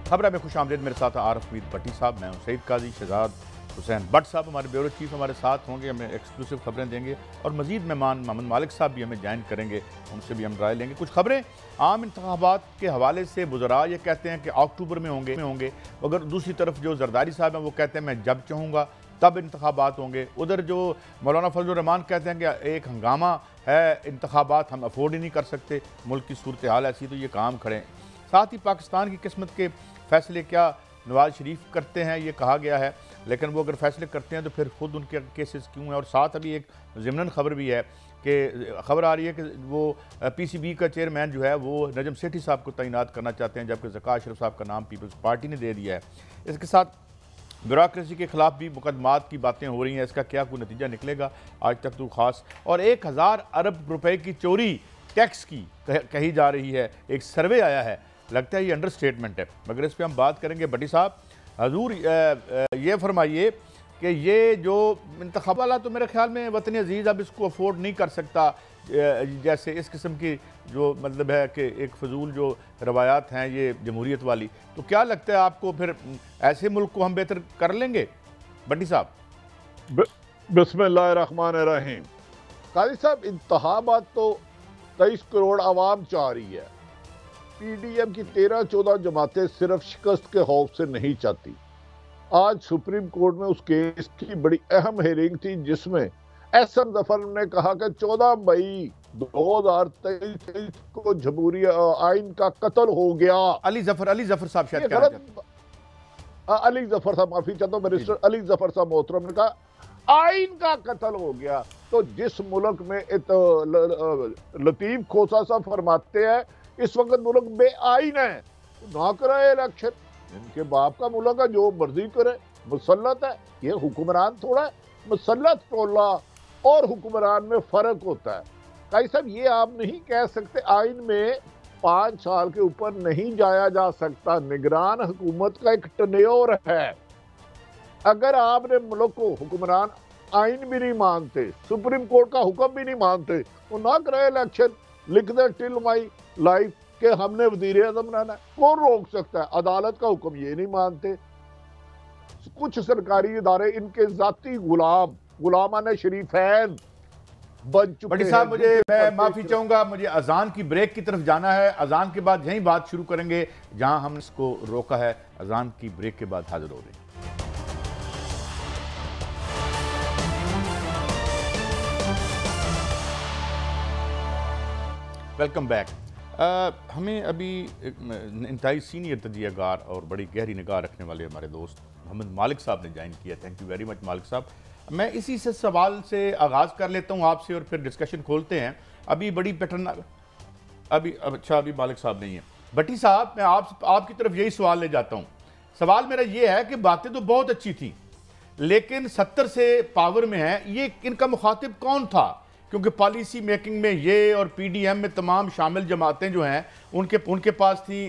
खबर में खुश आमदेद। मेरे साथ आरफ मीर भट्टी साहब, मैं हूं सईद काजी। शहजाद हुसैन भट्ट साहब हमारे ब्यूरो चीफ हमारे साथ होंगे, हमें एक्सक्लूसिव खबरें देंगे और मजीद मेहमान मोहम्मद मालिक साहब भी हमें ज्वाइन करेंगे, उनसे भी हम राय लेंगे। कुछ खबरें आम इंतखाबात के हवाले से, बुज़रा ये कहते हैं कि अक्टूबर में होंगे, अगर दूसरी तरफ जो जरदारी साहब हैं वो कहते हैं मैं जब चाहूँगा तब इंतखाबात होंगे। उधर जो मौलाना फजलुर रहमान कहते हैं कि एक हंगामा है, इंतखाबात हम अफोर्ड ही नहीं कर सकते, मुल्क की सूरत हाल ऐसी तो ये काम खड़े। साथ ही पाकिस्तान की किस्मत के फैसले क्या नवाज शरीफ करते हैं ये कहा गया है, लेकिन वो अगर फैसले करते हैं तो फिर खुद उनके केसेस क्यों हैं। और साथ अभी एक ज़िमनन खबर भी है कि खबर आ रही है कि वो PCB का चेयरमैन जो है वो नजम सेठी साहब को तैनात करना चाहते हैं, जबकि ज़का अशरफ साहब का नाम पीपल्स पार्टी ने दे दिया है। इसके साथ ब्यूरोक्रेसी के खिलाफ भी मुकदमात की बातें हो रही हैं, इसका क्या कोई नतीजा निकलेगा आज तक तो खास। और 1000 अरब रुपए की चोरी टैक्स की कही जा रही है, एक सर्वे आया है, लगता है ये अंडर स्टेटमेंट है, मगर इस पर हम बात करेंगे। भट्टी साहब हजूर ये फरमाइए कि ये जो इंतखाब वाला तो मेरे ख्याल में वतन अजीज़ अब इसको अफोर्ड नहीं कर सकता, जैसे इस किस्म की जो मतलब है कि एक फजूल जो रवायात हैं ये जमहूरियत वाली, तो क्या लगता है आपको फिर ऐसे मुल्क को हम बेहतर कर लेंगे भट्टी साहब? बिस्मिल्लाहिर्रहमानिर्रहीम। काजी साहब, इंतखाबात तो 23 करोड़ आवाम चाह रही है। PDM की 13-14 जमातें सिर्फ शिकस्त के खौफ से नहीं चाहती। आज सुप्रीम कोर्ट में उस केस की बड़ी अहम हियरिंग थी जिसमें SM जफर ने कहा कि 14 मई 2023 को जमहूरी आइन का कत्ल हो गया। अली जफर साहब शायद गलत, अली जफर साहब, माफी चाहता हूं, बैरिस्टर अली जफर साहब मोहतरम ने कहा आइन का कत्ल हो गया। तो जिस मुल्क में लतीफ खोसा साहब फरमाते हैं इस वक्त मुल्क बेआइन है, ना कराए इलेक्शन, इनके बाप का मुल्क है, जो मर्जी करे, मुसल्लत है। ये हुक्मरान थोड़ा है, मुसल्लत टोला और हुक्मरान में फर्क होता है। काई साहब, ये आप नहीं कह सकते आइन में 5 साल के ऊपर नहीं जाया जा सकता। निगरान हुकूमत का एक टन्योर है। अगर आपने मुल्क को हुक्मरान आइन भी नहीं मानते, सुप्रीम कोर्ट का हुक्म भी नहीं मानते, तो ना कराए इलेक्शन, लिख दे टिल माई लाइफ के हमने वजीर आजम बनाना है। कौन रोक सकता है? अदालत का हुक्म ये नहीं मानते। कुछ सरकारी इदारे इनके जाती गुलामाने शरीफैन बन चुके हैं। साहब, मैं माफी चाहूंगा, मुझे अजान की ब्रेक की तरफ जाना है। अजान के बाद यही बात शुरू करेंगे जहां हम इसको रोका है। अजान की ब्रेक के बाद हाजिर हो रहे हैं। Welcome back. हमें अभी इंतहाई सीनियर तजियागार और बड़ी गहरी निगाह रखने वाले हमारे दोस्त मोहम्मद मालिक साहब ने ज्वाइन किया। थैंक यू वेरी मच मालिक साहब। मैं इसी से सवाल से आगाज़ कर लेता हूं आपसे और फिर डिस्कशन खोलते हैं। अभी बड़ी पैटर्न अभी मालिक साहब नहीं है। भट्टी साहब, मैं आपकी तरफ यही सवाल ले जाता हूँ। सवाल मेरा ये है कि बातें तो बहुत अच्छी थी, लेकिन 70 से पावर में है, ये इनका मुखातिब कौन था? क्योंकि पॉलिसी मेकिंग में ये और PDM में तमाम शामिल जमातें जो हैं उनके पास थी।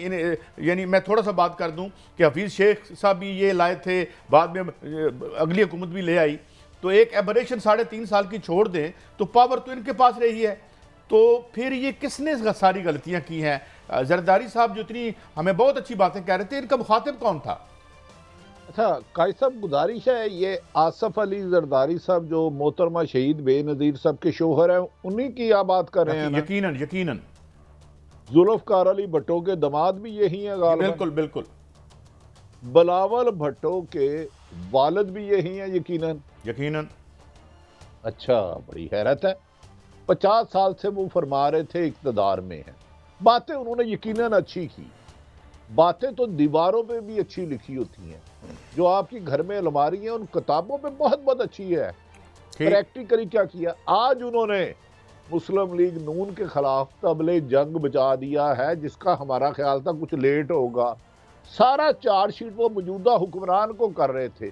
यानी मैं थोड़ा सा बात कर दूं कि हफीज़ शेख साहब भी ये लाए थे, बाद में अगली हुकूमत भी ले आई, तो एक एबरेशन 3.5 साल की छोड़ दें तो पावर तो इनके पास रही है। तो फिर ये किसने सारी गलतियां की हैं? जरदारी साहब जो इतनी हमें बहुत अच्छी बातें कह रहे थे, इनका मुखातिब कौन था? अच्छा काई साहब, गुजारिश है, ये आसफ अली जरदारी साहब जो मोहतरमा शहीद बेनज़ीर साहब के शोहर हैं, उन्हीं की आप बात कर रहे हैं? यकीनन जुल्फ़कार अली भट्टो के दामाद भी यही है गालिबन। बिल्कुल। बिलावल भट्टो के वालिद भी यही है यकीनन। अच्छा, बड़ी हैरत है। 50 साल से वो फरमा रहे थे इक़्तिदार में है, बातें उन्होंने यकीनन अच्छी की। बातें तो दीवारों पे भी अच्छी लिखी होती हैं, जो आपकी घर में अलमारी है उन किताबों पे बहुत अच्छी है। प्रैक्टिकली क्या किया? आज उन्होंने मुस्लिम लीग नून के खिलाफ तबले जंग बजा दिया है, जिसका हमारा ख्याल था कुछ लेट होगा। सारा चार्जशीट वो मौजूदा हुक्मरान को कर रहे थे।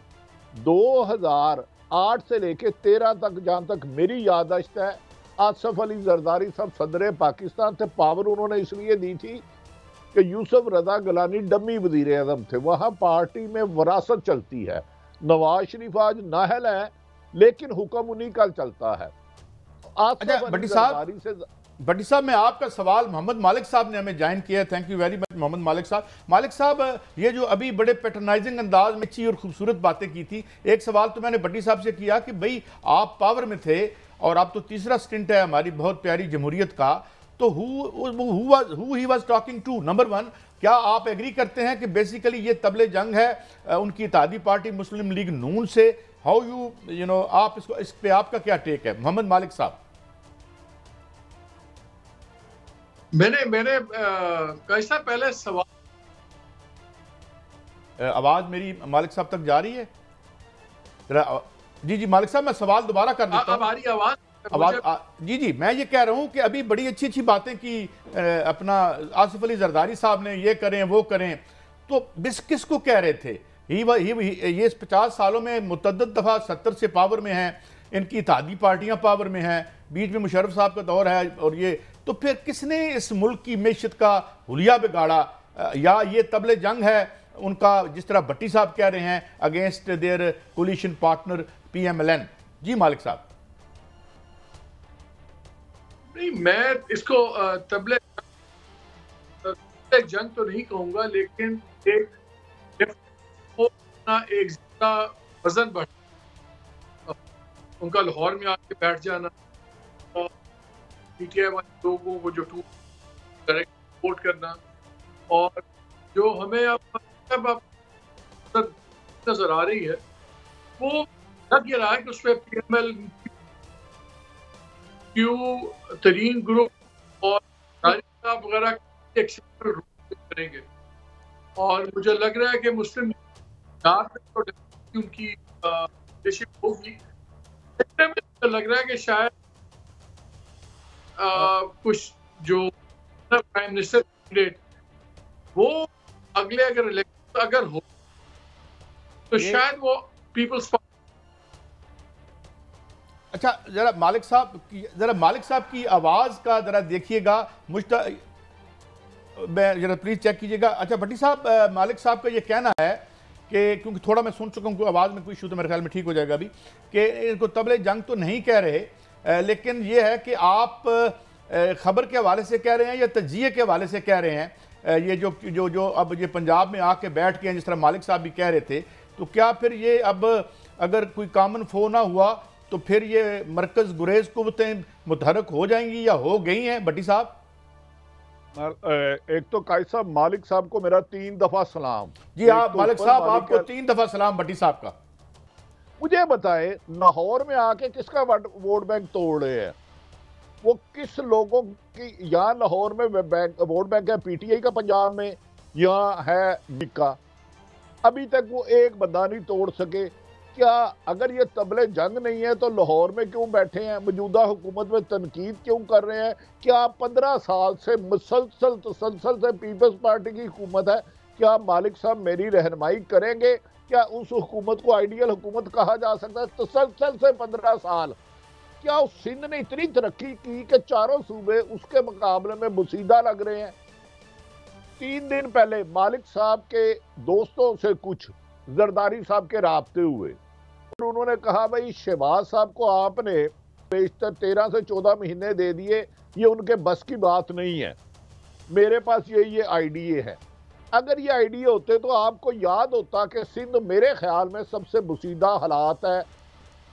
2008 से लेके 13 तक, जहां तक मेरी याददाश्त है, आसफ अली जरदारी साहब सदर पाकिस्तान थे। पावर उन्होंने इसलिए दी थी कि यूसुफ रजा गलानी डमी वजीर आजम थे, वहां पार्टी में वरासत चलती है। नवाज शरीफ आज नाहल है, लेकिन हुक्म उन्हीं का चलता है। अच्छा भट्टी साहब, भट्टी साहब, मैं आपका सवाल, मोहम्मद मालिक साहब ने हमें ज्वाइन किया है, thank you very much Mohammad Malik साहब। मालिक साहब, ये जो अभी बड़े पैटर्नाइजिंग अंदाज में अच्छी और खूबसूरत बातें की थी, एक सवाल तो मैंने भट्टी साहब से किया कि भाई आप पावर में थे और अब तो तीसरा स्टिंट है हमारी बहुत प्यारी जमहूरियत का, तो who he was talking to, number one, क्या आप एग्री करते हैं कि बेसिकली ये तबले जंग है उनकी इत्तेहादी पार्टी मुस्लिम लीग नून से? हाउ यू नो आप इसको, इस पे आपका क्या टेक है मोहम्मद मालिक साहब? मैंने कैसा पहले सवाल, आवाज मेरी मालिक साहब तक जा रही है जरा? जी मालिक साहब, मैं सवाल दोबारा कर देता हूं। हमारी आवाज जी मैं ये कह रहा हूं कि अभी बड़ी अच्छी अच्छी बातें की अपना आसिफ अली जरदारी साहब ने, ये करें वो करें, तो किसको कह रहे थे? ये 50 सालों में मुतअद्दिद दफा 70 से पावर में हैं, इनकी इत्तेहादी पार्टियां पावर में हैं, बीच में मुशर्रफ साहब का दौर है, और ये तो फिर किसने इस मुल्क की मैशत का हुलिया बिगाड़ा? या ये तबले जंग है उनका, जिस तरह भट्टी साहब कह रहे हैं, against their coalition partner PMLN? जी मालिक साहब। नहीं, मैं इसको तबले जंग तो नहीं कहूंगा, लेकिन एक ज्यादा वजन बढ़, उनका लाहौर में आके बैठ जाना, PTI वाले लोगों को जो डायरेक्ट सपोर्ट करना, और जो हमें अब नजर आ रही है वो लग ये रहा है कि उसमें PML तरीन ग्रुप और वगैरह करेंगे, और मुझे लग रहा है कि मुस्लिम तो उनकी होगी, मुझे लग रहा है कि शायद कुछ जो प्राइम मिनिस्टर कैंडिडेट वो अगले अगर इलेक्शन अगर हो तो शायद वो पीपल्स। अच्छा, जरा मालिक साहब की आवाज का जरा देखिएगा, मैं जरा प्लीज चेक कीजिएगा। अच्छा भट्टी साहब, मालिक साहब का ये कहना है कि क्योंकि थोड़ा मैं सुन चुका हूँ, आवाज में कोई इशू तो मेरे ख्याल में ठीक हो जाएगा अभी, कि इनको तबले जंग तो नहीं कह रहे, लेकिन ये है कि आप खबर के हवाले से कह रहे हैं या तजिए के हवाले से कह रहे हैं? ये जो अब ये पंजाब में आके बैठ के, जिस तरह मालिक साहब भी कह रहे थे, तो क्या फिर ये अब अगर कोई कामन फो ना हुआ तो फिर ये मरकज गुरेज कुव्वतें मुतहरक हो जाएंगी या हो गई हैं? भट्टी साहब, एक तो कायद साहब, मालिक साहब को मेरा 3 दफा सलाम। जी आप तो मालिक साहब, आपको 3 दफा सलाम भट्टी साहब का। मुझे बताए, लाहौर में आके किसका वोट बैंक तोड़ रहे हैं? वो किस लोगों की? यहाँ लाहौर में वोट बैंक है PTI का, पंजाब में यहाँ है बिका, अभी तक वो एक बंदा नहीं तोड़ सके। क्या अगर ये तबले जंग नहीं है तो लाहौर में क्यों बैठे हैं? मौजूदा हुकूमत में तनकीद क्यों कर रहे हैं? क्या 15 साल से मुसलसल तसलसल से पीपल्स पार्टी की हुकूमत है? क्या मालिक साहब मेरी रहनुमाई करेंगे? क्या उस हुकूमत को आइडियल हुकूमत कहा जा सकता है? तसलसल से 15 साल क्या उस सिंध ने इतनी तरक्की की कि चारों सूबे उसके मुकाबले में मुसीदा लग रहे हैं? 3 दिन पहले मालिक साहब के दोस्तों से कुछ जरदारी साहब के राब्ते हुए, और उन्होंने कहा भाई शहबाज साहब को आपने बेशतर 13 से 14 महीने दे दिए, ये उनके बस की बात नहीं है, मेरे पास ये आईडीए है। अगर ये आईडीए होते तो आपको याद होता कि सिंध मेरे ख्याल में सबसे मुसीदा हालात है।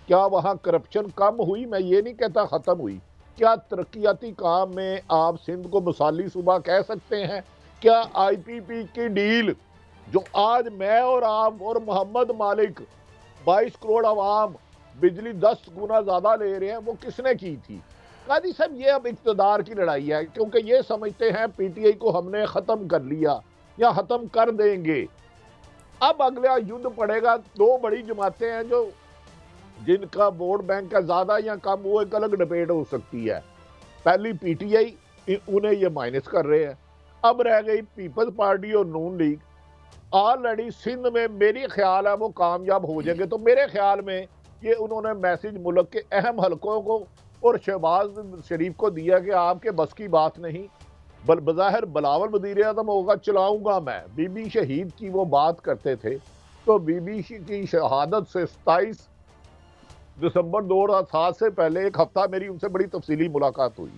क्या वहाँ करप्शन कम हुई? मैं ये नहीं कहता ख़त्म हुई। क्या तरक्याती काम में आप सिंध को मिसाली सूबा कह सकते हैं? क्या IPP की डील जो आज मैं और आप और मोहम्मद मालिक 22 करोड़ आवाम बिजली 10 गुना ज़्यादा ले रहे हैं, वो किसने की थी? कादी साहब, ये अब इक़्तिदार की लड़ाई है, क्योंकि ये समझते हैं PTI को हमने ख़त्म कर लिया या ख़त्म कर देंगे। अब अगला युद्ध पड़ेगा। 2 बड़ी जमातें हैं जो जिनका वोट बैंक का ज़्यादा या कम, वो एक अलग डिबेट हो सकती है। पहली PTI, उन्हें ये माइनस कर रहे हैं। अब रह गई पीपल्स पार्टी और नून लीग। ऑलरेडी सिंध में मेरी ख्याल है वो कामयाब हो जाएंगे। तो मेरे ख्याल में ये उन्होंने मैसेज मुल्क के अहम हलकों को और शहबाज शरीफ को दिया कि आपके बस की बात नहीं। बज़ाहिर बिलावल वज़ीर-ए-आज़म होगा, चलाऊंगा मैं। बीबी शहीद की वो बात करते थे, तो बीबी की शहादत से 27 दिसंबर 2007 से पहले एक हफ्ता मेरी उनसे बड़ी तफसीली मुलाकात हुई।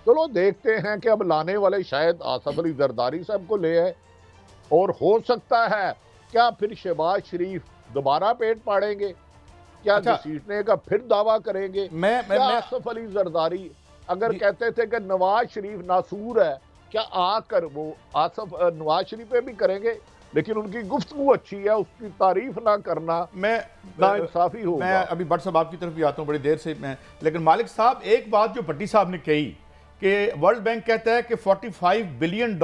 चलो देखते हैं कि अब लाने वाले शायद आसफ अली जरदारी साहब को ले आए, और हो सकता है क्या फिर शहबाज शरीफ दोबारा पेट पाड़ेंगे, क्या अच्छा, घसीटने का फिर दावा करेंगे। क्या आसफ अली जरदारी अगर कहते थे कि नवाज शरीफ नासूर है, क्या आकर वो आसफ नवाज शरीफ पे भी करेंगे, लेकिन उनकी गुफ्तगू अच्छी है, उसकी तारीफ ना करना नाइंसाफी होगा। मैं अभी भट्ट साहब आपकी तरफ भी आता हूँ बड़ी देर से मैं, लेकिन मालिक साहब एक बात जो भट्टी साहब ने कही कि वर्ल्ड बैंक कहता है कि $45 बिलियन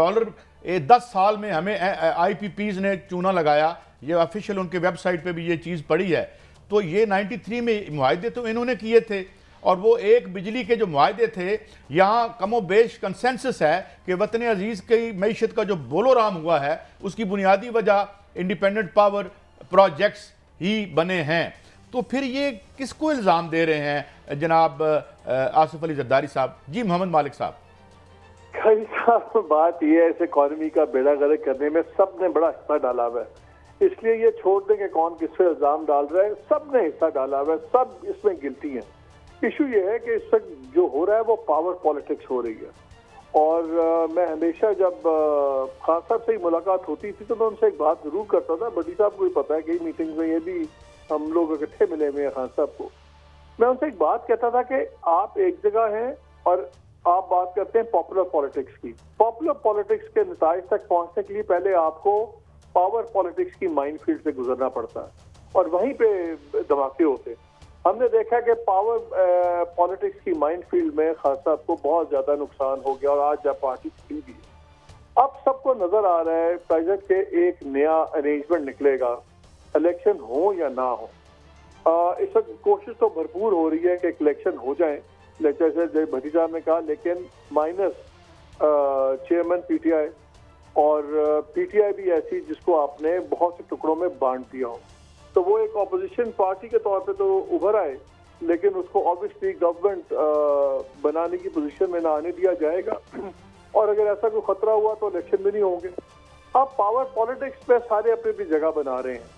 10 साल में हमें IPPs ने चूना लगाया, ये ऑफिशियल उनके वेबसाइट पे भी ये चीज़ पड़ी है। तो ये 93 में मुआहदे तो इन्होंने किए थे, और वो एक बिजली के जो मुआहदे थे, यहाँ कमो बेश कंसेंसस है कि वतन अजीज़ की मैशत का जो बोलोराम हुआ है उसकी बुनियादी वजह इंडिपेंडेंट पावर प्रोजेक्ट्स ही बने हैं। तो फिर ये किसको इल्ज़ाम दे रहे हैं जनाब आसिफ अली जरदारी साहब? जी मोहम्मद मालिक साहब। खैर साहब, बात यह है इस इकॉनमी का बेड़ा गर्क करने में सब ने बड़ा हिस्सा डाला हुआ है, इसलिए ये छोड़ दें कि कौन किस पे इल्जाम डाल रहा है, सब ने हिस्सा डाला हुआ है, सब इसमें गिल्टी हैं। इशू ये है कि इस वक्त जो हो रहा है वो पावर पॉलिटिक्स हो रही है, और मैं हमेशा जब खान साहब से ही मुलाकात होती थी तो मैं उनसे एक बात जरूर करता था, बड़ी साहब को भी पता है कई मीटिंग में ये भी हम लोग इकट्ठे मिले हुए हैं खान साहब को। मैं उनसे एक बात कहता था कि आप एक जगह हैं और आप बात करते हैं पॉपुलर पॉलिटिक्स की। पॉपुलर पॉलिटिक्स के नताइज तक पहुंचने के लिए पहले आपको पावर पॉलिटिक्स की माइनफील्ड से गुजरना पड़ता है, और वहीं पे धमाके होते हैं। हमने देखा कि पावर पॉलिटिक्स की माइनफील्ड में खान साहब को बहुत ज्यादा नुकसान हो गया, और आज जब पार्टी खुली भी है, अब सबको नजर आ रहा है प्रेजेंट के एक नया अरेंजमेंट निकलेगा, इलेक्शन हो या ना हो। इस वक्त कोशिश तो भरपूर हो रही है कि इलेक्शन हो जाए, जैसे भट्टी साहब ने कहा, लेकिन माइनस चेयरमैन PTI, और PTI भी ऐसी जिसको आपने बहुत से टुकड़ों में बांट दिया हो, तो वो एक ऑपोजिशन पार्टी के तौर पे तो उभर आए, लेकिन उसको ऑब्वियसली गवर्नमेंट बनाने की पोजीशन में ना आने दिया जाएगा, और अगर ऐसा कोई खतरा हुआ तो इलेक्शन भी नहीं होंगे। अब पावर पॉलिटिक्स पे सारे अपनी अपनी जगह बना रहे हैं,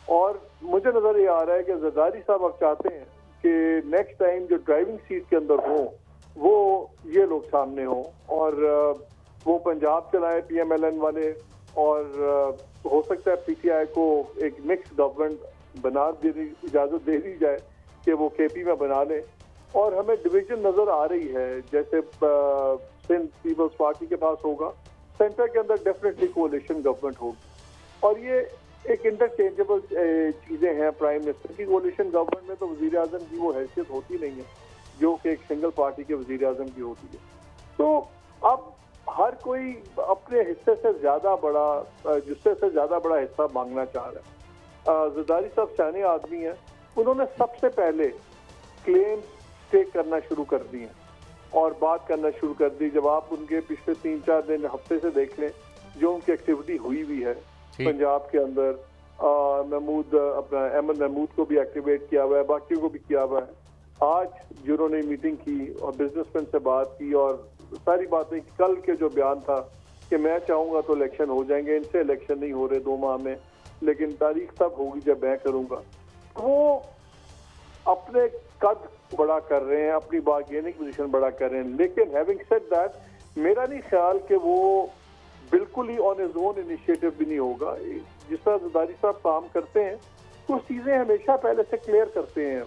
और मुझे नजर ये आ रहा है कि जरदारी साहब अब चाहते हैं कि नेक्स्ट टाइम जो ड्राइविंग सीट के अंदर हो वो ये लोग सामने हो, और वो पंजाब चलाए PMLN वाले, और हो सकता है PTI को एक मिक्स गवर्नमेंट बना इजाजत दे दी जाए कि वो KP में बना ले, और हमें डिवीजन नजर आ रही है, जैसे सिंध पीपल्स पार्टी के पास होगा, सेंटर के अंदर डेफिनेटली कोalition गवर्नमेंट होगी, और ये एक इंटरचेंजेबल चीजें हैं। प्राइम मिनिस्टर की कोalition गवर्नमेंट में तो वजीर आजम की वो हैसियत होती नहीं है जो कि एक सिंगल पार्टी के वजीर आजम की होती है। तो अब हर कोई अपने हिस्से से ज्यादा बड़ा हिस्सा मांगना चाह रहा है। जरदारी साहब सियाने आदमी हैं, उन्होंने सबसे पहले क्लेम्स टेक करना शुरू कर दिए और बात करना शुरू कर दी। जब आप उनके पिछले 3-4 दिन हफ्ते से देख लें जो उनकी एक्टिविटी हुई भी है पंजाब के अंदर, महमूद अपना अहमद महमूद को भी एक्टिवेट किया हुआ है, बाकियों को भी किया हुआ है। आज जिन्होंने मीटिंग की और बिजनेसमैन से बात की और सारी बातें, कल के जो बयान था कि मैं चाहूंगा तो इलेक्शन हो जाएंगे, इनसे इलेक्शन नहीं हो रहे 2 माह में, लेकिन तारीख तब होगी जब मैं करूंगा। वो अपने कद बड़ा कर रहे हैं, अपनी बार्गेनिंग पोजीशन बड़ा कर रहे हैं, लेकिन हैविंग सेड दैट मेरा नहीं ख्याल कि वो बिल्कुल ही ऑन हिज ओन इनिशिएटिव भी नहीं होगा। जिस तरह जरदारी साहब काम करते हैं कुछ चीजें हमेशा पहले से क्लियर करते हैं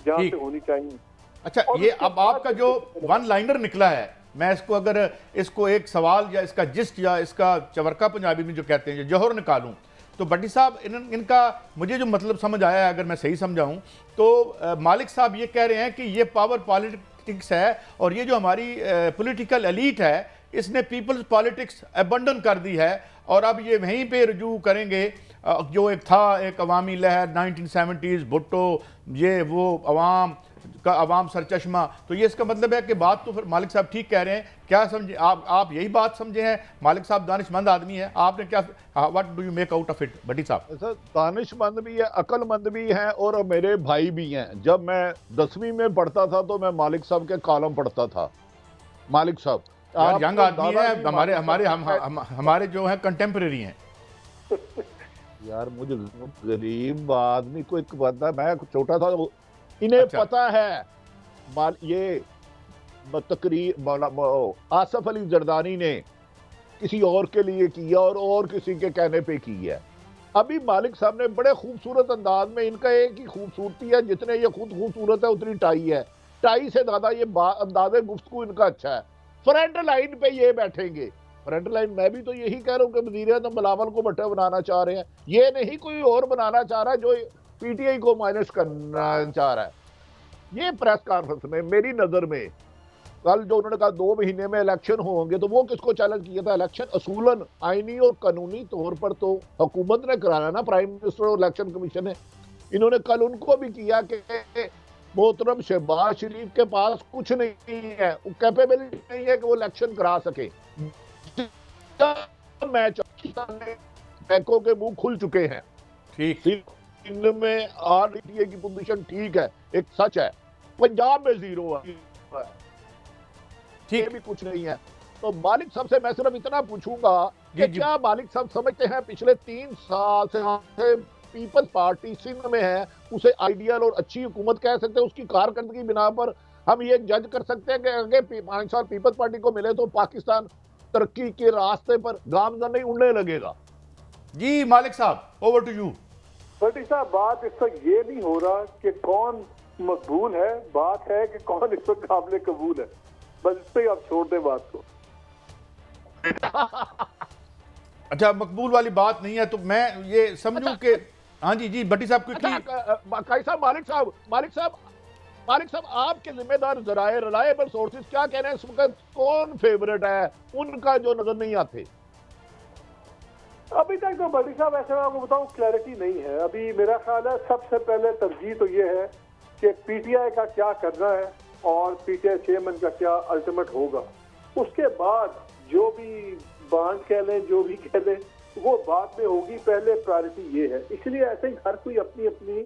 जहाँ से होनी चाहिए। अच्छा, ये अब आपका जो वन लाइनर निकला है, मैं इसको अगर इसको एक सवाल या इसका जिस्ट या इसका चवरका पंजाबी में जो कहते हैं जौहर निकालूं, तो भट्टी साहब इनका मुझे जो मतलब समझ आया है, अगर मैं सही समझाऊं तो मालिक साहब ये कह रहे हैं कि ये पावर पॉलिटिक्स है और ये जो हमारी पॉलिटिकल एलीट है इसने पीपल्स पॉलिटिक्स अबंडन कर दी है और अब ये वहीं पे रुजू करेंगे जो एक था एक अवामी लहर 1970s, भुट्टो, ये वो अवाम सरचश्मा। तो ये इसका मतलब है कि बात तो फिर मालिक साहब ठीक कह रहे हैं। क्या समझे आप यही बात समझे हैं? मालिक साहब दानिशमंद आदमी है, आपने क्या what do you make out of it Bhatti साहब? सर दानिशमंद भी है, अक्लमंद भी हैं और मेरे भाई भी हैं। जब मैं 10वीं में पढ़ता था तो मैं मालिक साहब के कॉलम पढ़ता था। मालिक साहब यंग आदमी है, हमारे जो है कंटेम्परेरी हैं। यार मुझे गरीब आदमी को एक पता, मैं छोटा था, इन्हें अच्छा। पता है ये तकरीर आसिफ अली जरदारी ने किसी और के लिए किया और किसी के कहने पे की है। अभी मालिक साहब ने बड़े खूबसूरत अंदाज में, इनका एक ही खूबसूरती है, जितने ये खुद खूबसूरत है उतनी टाई है, टाई से ज्यादा ये अंदाज़े गुफ्तगू इनका अच्छा है। फ्रंट लाइन पे ये बैठेंगे, फ्रंट लाइन मैं भी तो यही कह रहा हूँ कि वज़ीर-ए-आज़म बिलावल को भट्टा बनाना चाह रहे हैं, ये नहीं कोई और बनाना चाह रहा है जो पीटीआई को माइनस करना चाह रहा है। ये प्रेस कॉन्फ्रेंस में मेरी नजर में कल जो उन्होंने कहा 2 महीने में इलेक्शन होंगे, तो वो किसको चैलेंज किया था? इलेक्शन असूलन आईनी और कानूनी तौर पर तो हुकूमत ने कराना ना, प्राइम मिनिस्टर और इलेक्शन कमीशन ने। इन्होंने कल उनको भी किया कि मोहतरम शहबाज शरीफ के पास कुछ नहीं है, कैपेबिलिटी नहीं है कि वो इलेक्शन करा सके। मैच बैंकों के मुंह खुल चुके हैं, ठीक, इनमें आरटीए की पोजीशन ठीक है, एक सच है, पंजाब में 0 है, ये भी कुछ नहीं है। तो मालिक साहब से मैं सिर्फ इतना पूछूंगा कि क्या मालिक साहब समझते हैं पिछले 3 साल से पीपल्स पार्टी सिंध में है, उसे आइडियल और अच्छी हुकूमत कह सकते हैं? उसकी कारकर्दगी बिना पर हम ये जज कर सकते हैं कि आगे 5 साल पीपल्स पार्टी को मिले तो पाकिस्तान तरक्की के रास्ते पर गामजन नहीं उड़ने लगेगा? जी मालिक साहब, ओवर टू यू। भट्टी साहब, बात इस वक्त ये नहीं हो रहा कि कौन मकबूल है, बात है कि कौन इस वक्त काबिल कबूल है। बस इस पे आप छोड़ दें बात को। अच्छा, मकबूल वाली बात नहीं है तो मैं ये समझूं कि हाँ जी जी भट्टी साहब मालिक साहब आपके जिम्मेदार जराए रिलायबल सोर्सेज क्या कह रहे हैं इस वक्त? कौन फेवरेट है उनका जो नजर नहीं आते? अभी तक तो भट्टी साहब ऐसे मैं आपको बताऊं क्लैरिटी नहीं है। अभी मेरा ख्याल है सबसे पहले तरजीह तो ये है कि पीटीआई का क्या करना है और पीटीआई चेयरमैन का क्या अल्टीमेट होगा। उसके बाद जो भी बांड कह लें, जो भी कह लें, वो बाद में होगी। पहले प्रायोरिटी ये है। इसलिए ऐसे ही हर कोई अपनी अपनी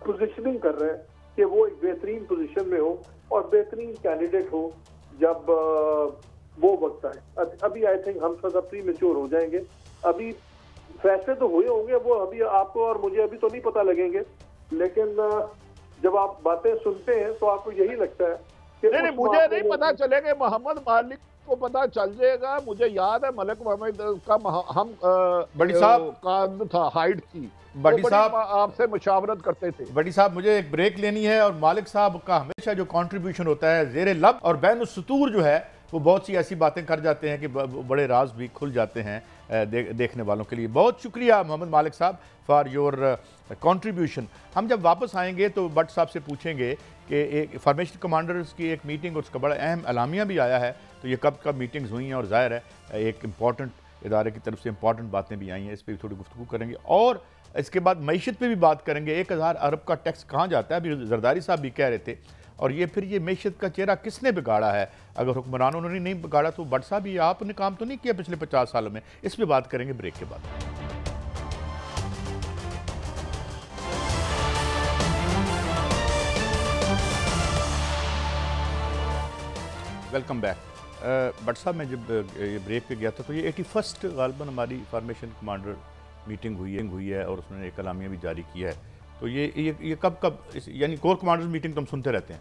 पोजीशनिंग कर रहे हैं कि वो एक बेहतरीन पोजीशन में हो और बेहतरीन कैंडिडेट हो जब वो वक्त आए। अभी आई थिंक हम सब प्री मेच्योर हो जाएंगे। अभी फैसले तो हुए होंगे, वो अभी आपको और मुझे अभी तो नहीं पता लगेंगे, लेकिन जब आप बातें सुनते हैं तो आपको यही लगता है कि नहीं, मुझे नहीं पता चलेंगे, मोहम्मद मालिक को पता चल जाएगा। मुझे याद है मलिक मोहम्मद का हम बड़ी साहब का था, हाइट थी, बड़ी साहब आपसे मुशावरत करते थे। बड़ी साहब मुझे एक ब्रेक लेनी है और मालिक साहब का हमेशा जो कंट्रीब्यूशन होता है जेरे लब और बैन सुतूर जो है वो बहुत सी ऐसी बातें कर जाते हैं कि बड़े राज भी खुल जाते हैं देखने वालों के लिए। बहुत शुक्रिया मोहम्मद मालिक साहब फॉर योर कंट्रीब्यूशन। हम जब वापस आएंगे तो भट्ट साहब से पूछेंगे कि एक फॉर्मेशन कमांडर्स की एक मीटिंग, उसका बड़ा अहम अलामिया भी आया है, तो ये कब कब मीटिंग्स हुई हैं और ज़ाहिर है एक इम्पॉर्टेंट इदारे की तरफ से इंपॉर्टेंट बातें भी आई हैं, इस पर भी थोड़ी गुफ्तगू करेंगे और इसके बाद मईशत पे भी बात करेंगे। 1000 अरब का टैक्स कहाँ जाता है, अभी जरदारी साहब भी कह रहे थे, और ये फिर ये मईशत का चेहरा किसने बिगाड़ा है? अगर हुक्मरानों ने नहीं बिगाड़ा तो भट्ट साहब ये आपने काम तो नहीं किया पिछले 50 सालों में? इस पर बात करेंगे ब्रेक के बाद। Welcome back. भट्ट साहब, मैं जब ये ब्रेक पे गया था तो ये 81st गालिबन हमारी फॉर्मेशन कमांडर मीटिंग हुई है और उसने एक कलामिया भी जारी किया है। तो ये कब यानी कोर कमांडर्स मीटिंग तो हम सुनते रहते हैं।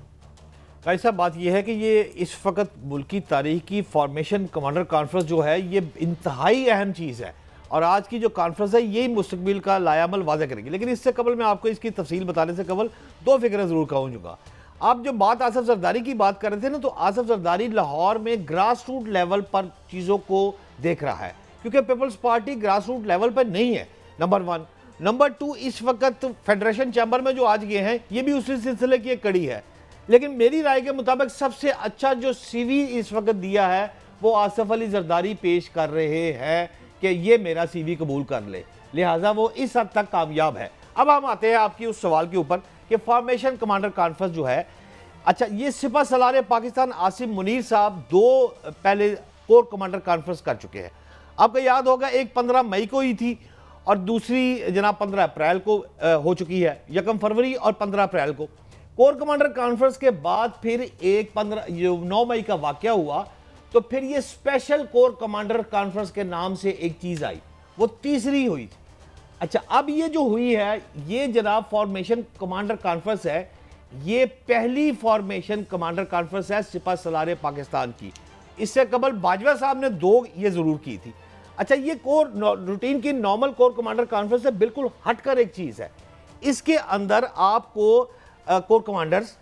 भाई साहब, बात यह है कि ये इस वक्त मुल्की तारीख की फॉर्मेशन कमांडर कॉन्फ्रेंस जो है ये इंतहाई अहम चीज़ है और आज की जो कॉन्फ्रेंस है यही मुस्तकबिल का लायामल वाज़ह करेगी। लेकिन इससे कबल मैं आपको इसकी तफसील बताने से कबल 2 फिक्रें ज़रूर कहूँगा। आप जो बात आसिफ जरदारी की बात कर रहे थे ना, तो आसिफ जरदारी लाहौर में ग्रास रूट लेवल पर चीज़ों को देख रहा है, क्योंकि People's Party grass root level पर नहीं है, नंबर 1। नंबर 2, इस वक्त फेडरेशन चैम्बर में जो आज गए हैं ये भी उसी सिलसिले की एक कड़ी है। लेकिन मेरी राय के मुताबिक सबसे अच्छा जो CV इस वक्त दिया है वो आसिफ अली जरदारी पेश कर रहे हैं कि ये मेरा CV कबूल कर ले, लिहाजा वो इस हद तक कामयाब है। अब हम आते हैं आपकी उस सवाल के ऊपर कि फॉर्मेशन कमांडर कॉन्फ्रेंस जो है, अच्छा ये सिपा सलार पाकिस्तान आसिम मुनीर साहब 2 पहले कोर कमांडर कॉन्फ्रेंस कर चुके हैं। आपको याद होगा एक 15 मई को ही थी और दूसरी जनाब 15 अप्रैल को हो चुकी है, 1 फरवरी और 15 अप्रैल को। कोर कमांडर कॉन्फ्रेंस के बाद फिर एक 9 मई का वाकया हुआ, तो फिर ये स्पेशल कोर कमांडर कॉन्फ्रेंस के नाम से एक चीज आई, वो तीसरी हुई थी। अच्छा, अब ये जो हुई है ये जनाब फॉर्मेशन कमांडर कॉन्फ्रेंस है, ये पहली फॉर्मेशन कमांडर कॉन्फ्रेंस है सिपा सलार पाकिस्तान की। इससे कबल बाजवा साहब ने 2 ये ज़रूर की थी। अच्छा, ये कोर रूटीन की नॉर्मल कोर कमांडर कॉन्फ्रेंस से बिल्कुल हटकर एक चीज़ है। इसके अंदर आपको core commanders,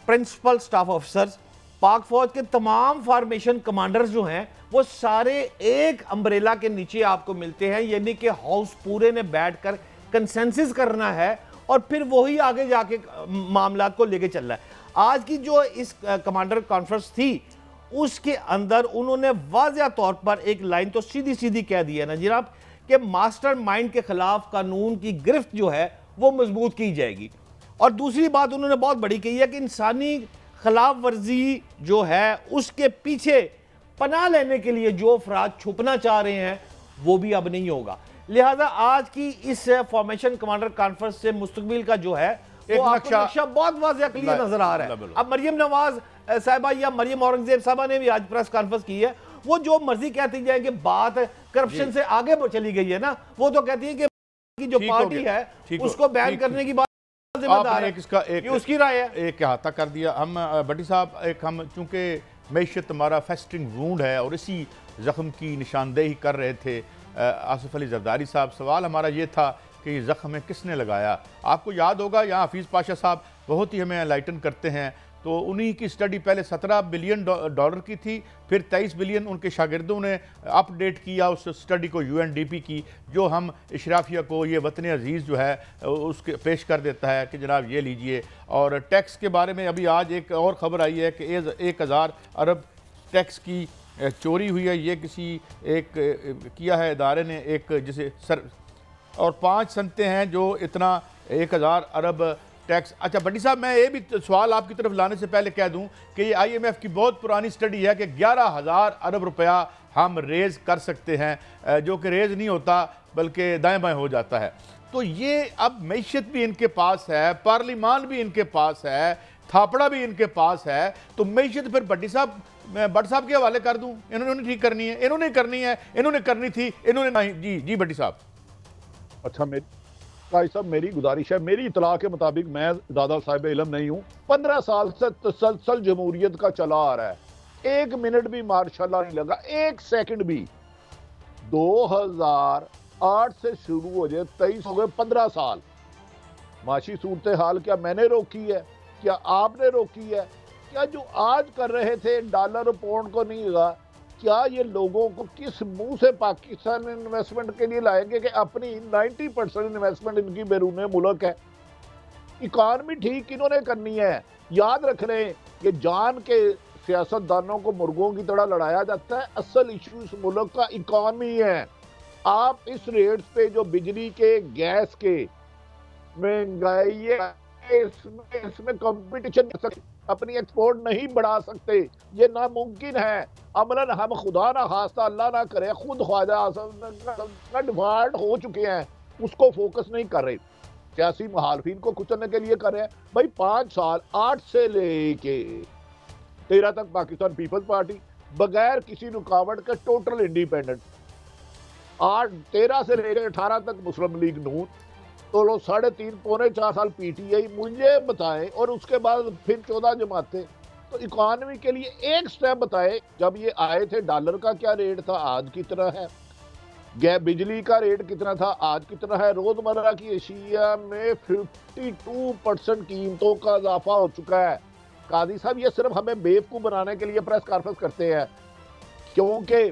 principal staff officers, Pak फौज के तमाम फॉर्मेशन कमांडर्स जो हैं वो सारे एक अम्ब्रेला के नीचे आपको मिलते हैं। यानी कि हाउस पूरे ने बैठकर कंसेंसस करना है और फिर वही आगे जाके मामला को लेके चल रहा है। आज की जो इस कमांडर कॉन्फ्रेंस थी उसके अंदर उन्होंने वाज़ेह तौर पर एक लाइन तो सीधी सीधी कह दी है ना जनाब कि मास्टर माइंड के खिलाफ कानून की गिरफ्त जो है वो मजबूत की जाएगी। और दूसरी बात उन्होंने बहुत बड़ी कही है कि इंसानी खिलाफ वर्जी जो है उसके पीछे पनाह लेने के लिए जो अफराद छुपना चाह रहे हैं वो भी अब नहीं होगा। लिहाजा आज की इस फॉर्मेशन कमांडर कॉन्फ्रेंस से मुस्तकबिल का जो है वो नक्शा बहुत वाज़ेह क्लियर नजर आ रहा है। अब मरियम नवाज साहिबा या मरियम औरंगजेब साहिबा ने भी आज प्रेस कॉन्फ्रेंस की है। वो जो मर्जी कहती जाए कि बात करप्शन से आगे चली गई है ना, वो तो कहती है कि जो पार्टी है उसको बैन करने की बात जिम्मेदार है, उसकी राय है। एक अहाता कर दिया हम भट्टी साहब। एक हम चूंकि मैशत हमारा फेस्टिंग वूंड है और इसी जख्म की निशानदेही कर रहे थे आसिफ अली जरदारी साहब। सवाल हमारा ये था कि ज़ख्म में किसने लगाया। आपको याद होगा यहाँ हफीज़ पाशा साहब बहुत ही हमें एनलाइटन करते हैं। तो उन्हीं की स्टडी पहले 17 बिलियन डॉलर की थी, फिर 23 बिलियन उनके शागिर्दों ने अपडेट किया उस स्टडी को UNDP की, जो हम इशराफिया को ये वतन अजीज़ जो है उसके पेश कर देता है कि जनाब ये लीजिए। और टैक्स के बारे में अभी आज एक और ख़बर आई है कि 1000 अरब टैक्स की चोरी हुई है। ये किसी एक किया है इदारे ने एक जिसे सर, और 5 सनतें हैं जो इतना 1000 अरब टैक्स। अच्छा भट्टी साहब, मैं ये भी सवाल आपकी तरफ लाने से पहले कह दूं कि ये IMF की बहुत पुरानी स्टडी है कि 11,000 अरब रुपया हम रेज़ कर सकते हैं, जो कि रेज़ नहीं होता बल्कि दाएं बाएं हो जाता है। तो ये अब मैशत भी इनके पास है, पार्लिमान भी इनके पास है, थापड़ा भी इनके पास है। तो मैशत फिर भट्टी साहब मैं भट्ट साहब के हवाले कर दूं, इन्होंने ठीक करनी है, इन्होंने करनी है, इन्होंने करनी थी, इन्होंने नहीं। जी जी भट्टी साहब। अच्छा भाई साहब, मेरी गुजारिश है, मेरी इतला के मुताबिक, मैं ज़्यादा साहिब इल्म नहीं हूँ, 15 साल से तसलसल जमहूरियत का चला आ रहा है। 1 मिनट भी माशाल्लाह नहीं लगा, 1 सेकंड भी। 2008 से शुरू हो जाए, 23 हो गए, 15 साल। माशी सूरत हाल क्या मैंने रोकी है? क्या आपने रोकी है? क्या जो आज कर रहे थे डॉलर पाउंड को नहीं लगा, क्या ये लोगों को किस मुंह से पाकिस्तान इन्वेस्टमेंट के लिए लाएंगे कि अपनी 90% इन्वेस्टमेंट इनकी बैरून मुल्क है। इकॉनमी ठीक इन्होंने करनी है। याद रख रहे हैं कि जान के सियासतदानों को मुर्गों की तरह लड़ाया जाता है, असल इशू इस मुल्क का इकॉनमी है। आप इस रेट्स पे जो बिजली के, गैस के, महंगाई है, इसमें कंपटीशन अपनी एक्सपोर्ट नहीं बढ़ा सकते, ये नामुमकिन है। अमलन हम खुदा ना खास्ता अल्लाह ना करे खुद ख्वाजा डिफॉल्ट हो चुके हैं, उसको फोकस नहीं कर रहे, सियासी मुखालफिन को कुचलने के लिए कर रहे हैं। भाई 5 साल 8 से लेके 13 तक पाकिस्तान पीपल्स पार्टी बगैर किसी रुकावट के टोटल इंडिपेंडेंट, 13 से लेकर 18 तक मुस्लिम लीग नून, तो लोग 3.5 पौने 4 साल PTI, मुझे बताएं। और उसके बाद फिर 14 जमातें। तो इकॉनमी के लिए एक स्टेप बताएं, जब ये आए थे डॉलर का क्या रेट था, आज कितना है, बिजली का रेट कितना था, आज कितना है, रोजमर्रा की एशिया में 52% कीमतों का इजाफा हो चुका है। काजी साहब, ये सिर्फ हमें बेवकूफ बनाने के लिए प्रेस कॉन्फ्रेंस करते हैं, क्योंकि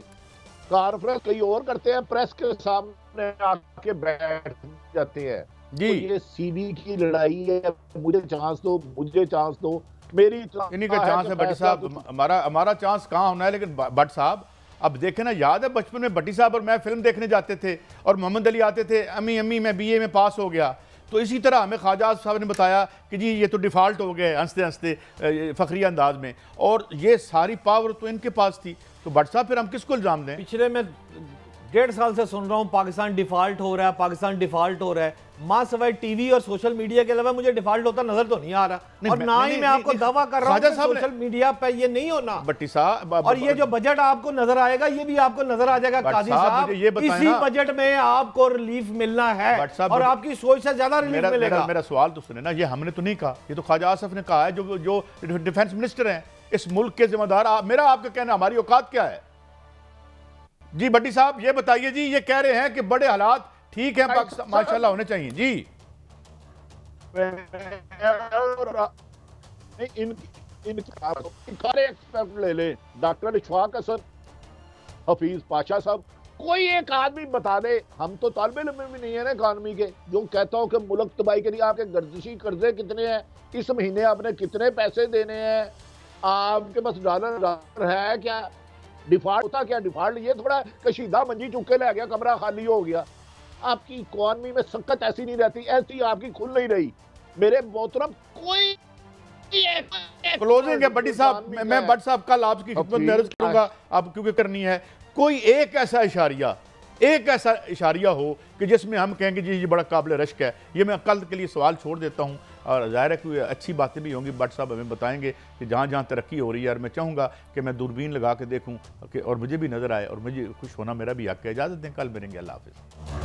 कॉन्फ्रेंस कहीं और करते हैं, प्रेस के सामने आके बैठ जाते हैं। जी, तो ये सीबी की लड़ाई है, मुझे चांस दो, मुझे चांस दो, मेरी इन्हीं का चांस है भट्टी साहब। हमारा चांस कहाँ होना है। लेकिन भट्ट साहब अब देखें ना, याद है बचपन में भट्टी साहब और मैं फिल्म देखने जाते थे और मोहम्मद अली आते थे, अम्मी अम्मी मैं BA में पास हो गया। तो इसी तरह हमें ख्वाजा साहब ने बताया कि जी ये तो डिफ़ॉल्ट हो गए, हंसते हंसते फ़खरी अंदाज में, और ये सारी पावर तो इनके पास थी। तो भट्ट साहब फिर हम किसको इल्ज़ाम दें? पिछले में 1.5 साल से सुन रहा हूँ पाकिस्तान डिफ़ॉल्ट हो रहा है, पाकिस्तान डिफ़ॉल्ट हो रहा है। मां सवाई टीवी और सोशल मीडिया के अलावा मुझे डिफॉल्ट होता नजर तो नहीं आ रहा, नहीं, और ना ही मैं आपको दावा कर रहा हूं कि सोशल मीडिया पे ये नहीं होना। भट्टी साहब, और ये जो बजट आपको नजर आएगा ये भी आपको नजर आ जाएगा काजी साहब, इसी बजट में आपको रिलीफ मिलना है और आपकी सोच से ज्यादा रिलीफ मिलेगा। मेरा सवाल तो सुने ना, ये हमने तो नहीं कहा, ये तो ख्वाजा आसिफ ने कहा है, जो डिफेंस मिनिस्टर हैं इस मुल्क के जिम्मेदार। मेरा आपका कहना, हमारी औकात क्या है जी? भट्टी साहब ये बताइए जी, ये कह रहे हैं कि बड़े हालात ठीक है पाकिस्तान माशाल्लाह होने चाहिए जी। सारे एक्सपर्ट ले लें, डॉक्टर इशफाक हसन, हफीज पाशा साहब, कोई एक आदमी बता दे, हम तो तालिब इल्म भी नहीं है ना इकानमी के, जो कहता हो कि मुल्क तबाही के लिए आपके गर्दिशी कर्जे कितने हैं, इस महीने आपने कितने पैसे देने हैं, आपके पास डॉलर है क्या, डिफॉल्ट होता क्या? डिफॉल्ट ये थोड़ा कशीदा मंजी चुके ले गया, कमरा खाली हो गया। आपकी इकोनॉमी में सकत ऐसी नहीं रहती, ऐसी आपकी खुल नहीं रही मेरे मोहतरम। कोई क्लोजिंग है भट्टी साहब, मैं भट्ट साहब कल आपकी खिदमत में अर्ज करूंगा, आप क्योंकि करनी है, कोई एक ऐसा इशारिया हो कि जिसमें हम कहेंगे जी ये बड़ा काबिल रश्क है। ये मैं कल के लिए सवाल छोड़ देता हूँ, और ज़ाहिर है कोई अच्छी बातें भी होंगी, भट्ट साहब हमें बताएंगे कि जहाँ जहाँ तरक्की हो रही है, और मैं चाहूँगा कि मैं दूरबीन लगा के देखूँ कि और मुझे भी नज़र आए, और मुझे खुश होना मेरा भी हक है। इजाज़त दें, कल मिलेंगे, अल्लाह हाफ़िज़।